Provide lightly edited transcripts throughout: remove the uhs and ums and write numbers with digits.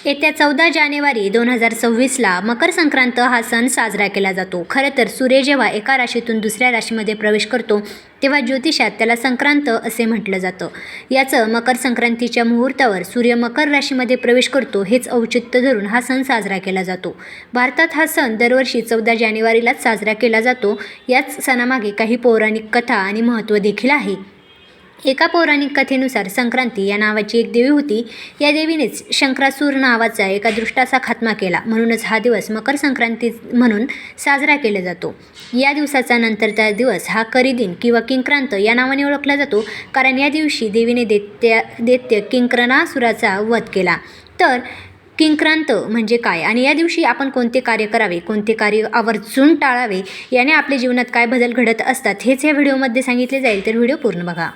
येत्या 14 जानेवारी 2026ला मकर संक्रांत हा सण साजरा केला जातो. खरं तर सूर्य जेव्हा एका राशीतून दुसऱ्या राशीमध्ये प्रवेश करतो तेव्हा ज्योतिषात त्याला संक्रांत असे म्हटलं जातं. याचं मकर संक्रांतीच्या मुहूर्तावर सूर्य मकर राशीमध्ये प्रवेश करतो हेच औचित्य धरून हा सण साजरा केला जातो. भारतात हा सण दरवर्षी 14 जानेवारीलाच साजरा केला जातो. याच सणामागे काही पौराणिक कथा आणि महत्त्व देखील आहे. एका पौराणिक कथेनुसार संक्रांती या नावाची एक देवी होती. या देवीनेच शंकरासूर नावाचा एका दुष्टाचा खात्मा केला. म्हणूनच हा दिवस मकर संक्रांती म्हणून साजरा केला जातो. या दिवसाचा नंतरचा दिवस हा करिदिन किंवा किंक्रांत या नावाने ओळखला जातो, कारण या दिवशी देवीने दैत्य किंक्रासुराचा वध केला. तर किंक्रांत म्हणजे काय आणि या दिवशी आपण कोणते कार्य करावे, कोणते कार्य आवर्जून टाळावे, याने आपल्या जीवनात काय बदल घडत असतात हेच या व्हिडिओमध्ये सांगितले जाईल, तर व्हिडिओ पूर्ण बघा.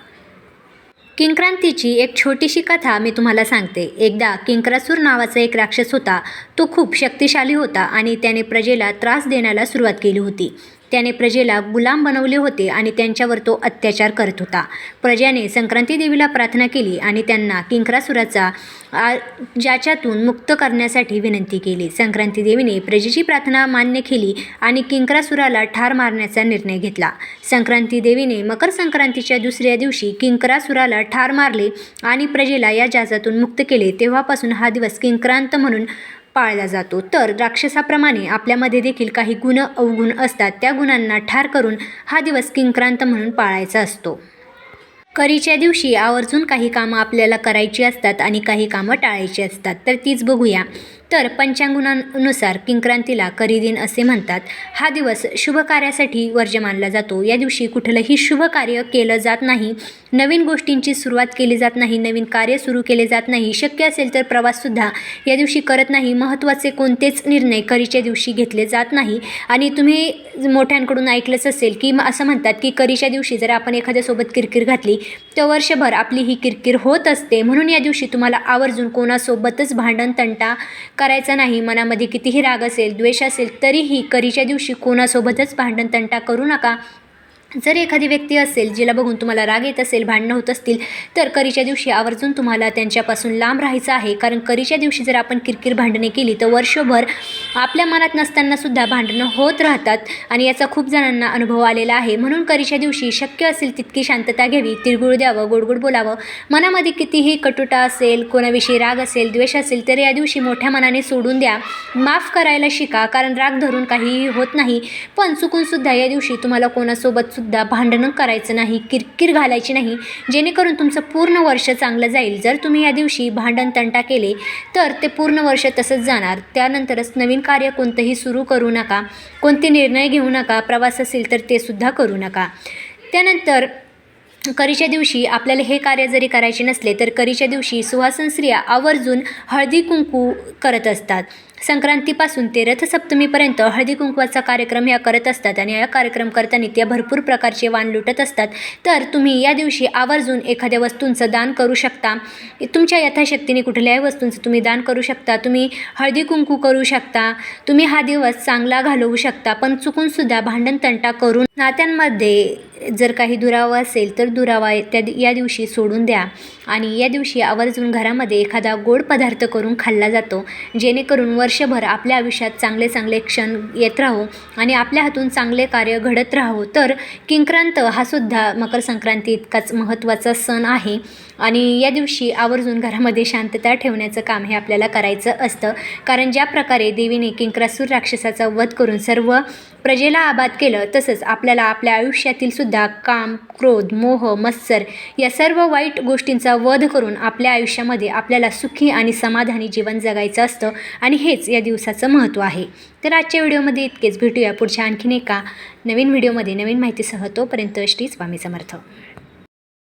किंक्रांतीची एक छोटीशी कथा मी तुम्हाला सांगते. एकदा किंक्रासूर नावाचा एक राक्षस होता. तो खूप शक्तिशाली होता आणि त्याने प्रजेला त्रास देण्याला सुरुवात केली होती. त्याने प्रजेला गुलाम बनवले होते आणि त्यांच्यावर तो अत्याचार करत होता. प्रजाने संक्रांती देवीला प्रार्थना केली आणि त्यांना किंक्रासुराचा ज्याच्यातून मुक्त करण्यासाठी विनंती केली. संक्रांती देवीने प्रजेची प्रार्थना मान्य केली आणि किंक्रासुराला ठार मारण्याचा निर्णय घेतला. संक्रांती देवीने मकर संक्रांतीच्या दुसऱ्या दिवशी किंक्रासुराला ठार मारले आणि प्रजेला या जाचातून मुक्त केले. तेव्हापासून हा दिवस किंक्रांत म्हणून पाळला जातो. तर राक्षसाप्रमाणे आपल्यामध्ये देखील काही गुण अवगुण असतात. त्या गुणांना ठार करून हा दिवस किंक्रांत म्हणून पाळायचा असतो. करीच्या दिवशी आवर्जून काही कामं आपल्याला करायची असतात आणि काही कामं टाळायची असतात, तर तीच बघूया. तर पंचांगानुसार किंक्रांतीला करिदिन असे म्हणतात. हा दिवस शुभ कार्यासाठी वर्ज्य मानला जातो. या दिवशी कुठलंही शुभ कार्य केलं जात नाही. नवीन गोष्टींची सुरुवात केली जात नाही. नवीन कार्य सुरू केले जात नाही. शक्य असेल तर प्रवाससुद्धा या दिवशी करत नाही. महत्त्वाचे कोणतेच निर्णय करीच्या दिवशी घेतले जात नाही. आणि तुम्ही मोठ्यांकडून ऐकलंच असेल की असं म्हणतात की करीच्या दिवशी जर आपण एखाद्यासोबत किरकिर घातली तर वर्षभर आपली ही किरकिर होत असते. म्हणून या दिवशी तुम्हाला आवर्जून कोणासोबतच भांडण तंटा करायचा नाही. मनामध्ये कितीही राग असेल, द्वेष असेल, तरीही करीच्या दिवशी कोणासोबतच भांडण तंटा करू नका. जर एखादी व्यक्ती असेल जिला बघून तुम्हाला राग येत असेल, भांडणं होत असतील, तर करीच्या दिवशी आवर्जून तुम्हाला त्यांच्यापासून लांब राहायचं आहे. कारण करीच्या दिवशी जर आपण किरकिर भांडणे केली तर वर्षभर आपल्या मनात नसतानासुद्धा भांडणं होत राहतात आणि याचा खूप जणांना अनुभव आलेला आहे. म्हणून करीच्या दिवशी शक्य असेल तितकी शांतता घ्यावी, तिळगुळ द्यावं, गोडगोड बोलावं. मनामध्ये कितीही कटुता असेल, कोणाविषयी राग असेल, द्वेष असेल, तर या दिवशी मोठ्या मनाने सोडून द्या. माफ करायला शिका, कारण राग धरून काहीही होत नाही. पण चुकूनसुद्धा या दिवशी तुम्हाला कोणासोबत भांडणं करायचं नाही, किरकिर घालायची नाही, जेणेकरून तुमचं पूर्ण वर्ष चांगलं जाईल. जर तुम्ही या दिवशी भांडण तंटा केले तर ते पूर्ण वर्ष तसंच जाणार. त्यानंतरच नवीन कार्य कोणतंही सुरू करू नका, कोणते निर्णय घेऊ नका. प्रवास असेल तर ते सुद्धा करू नका. त्यानंतर करीच्या दिवशी आपल्याला हे कार्य जरी करायचे नसले तर करीच्या दिवशी सुवासन स्त्रिया आवर्जून हळदी कुंकू करत असतात. संक्रांतीपासून ते रथसप्तमीपर्यंत हळदी कुंकवाचा कार्यक्रम ह्या करत असतात आणि या कार्यक्रम करताना त्या भरपूर प्रकारचे वाण लुटत असतात. तर तुम्ही या दिवशी आवर्जून एखाद्या वस्तूंचं दान करू शकता. तुमच्या यथाशक्तीने कुठल्याही वस्तूंचं तुम्ही दान करू शकता. तुम्ही हळदी कुंकू करू शकता. तुम्ही हा दिवस चांगला घालवू शकता. पण चुकूनसुद्धा भांडण तंटा करून नात्यांमध्ये जर काही दुरावा असेल तर दुरावा या दिवशी सोडून द्या. आणि या दिवशी आवर्जून घरामध्ये एखादा गोड पदार्थ करून खाल्ला जातो, जेणेकरून वर्षभर आपल्या आयुष्यात चांगले चांगले क्षण येत राहो आणि आपल्या हातून चांगले कार्य घडत राहो. तर किंक्रांत हा सुद्धा मकर संक्रांती इतकाच महत्त्वाचा सण आहे आणि या दिवशी आवर्जून घरामध्ये शांतता ठेवण्याचं काम हे आपल्याला करायचं असतं. कारण ज्या प्रकारे देवीने किंक्रासूर राक्षसाचा वध करून सर्व प्रजेला आबाद केलं, तसंच आपल्याला आपल्या आयुष्यातील सुद्धा काम, क्रोध, मोह, मत्सर या सर्व वाईट गोष्टींचा वध करून आपल्या आयुष्यामध्ये आपल्याला सुखी आणि समाधानी जीवन जगायचं असतं आणि हेच या दिवसाचं महत्त्व आहे. तर आजच्या व्हिडिओमध्ये इतकेच. भेटूया पुढच्या आणखीन एका नवीन व्हिडिओमध्ये नवीन माहितीसह. तोपर्यंत श्री स्वामी समर्थ.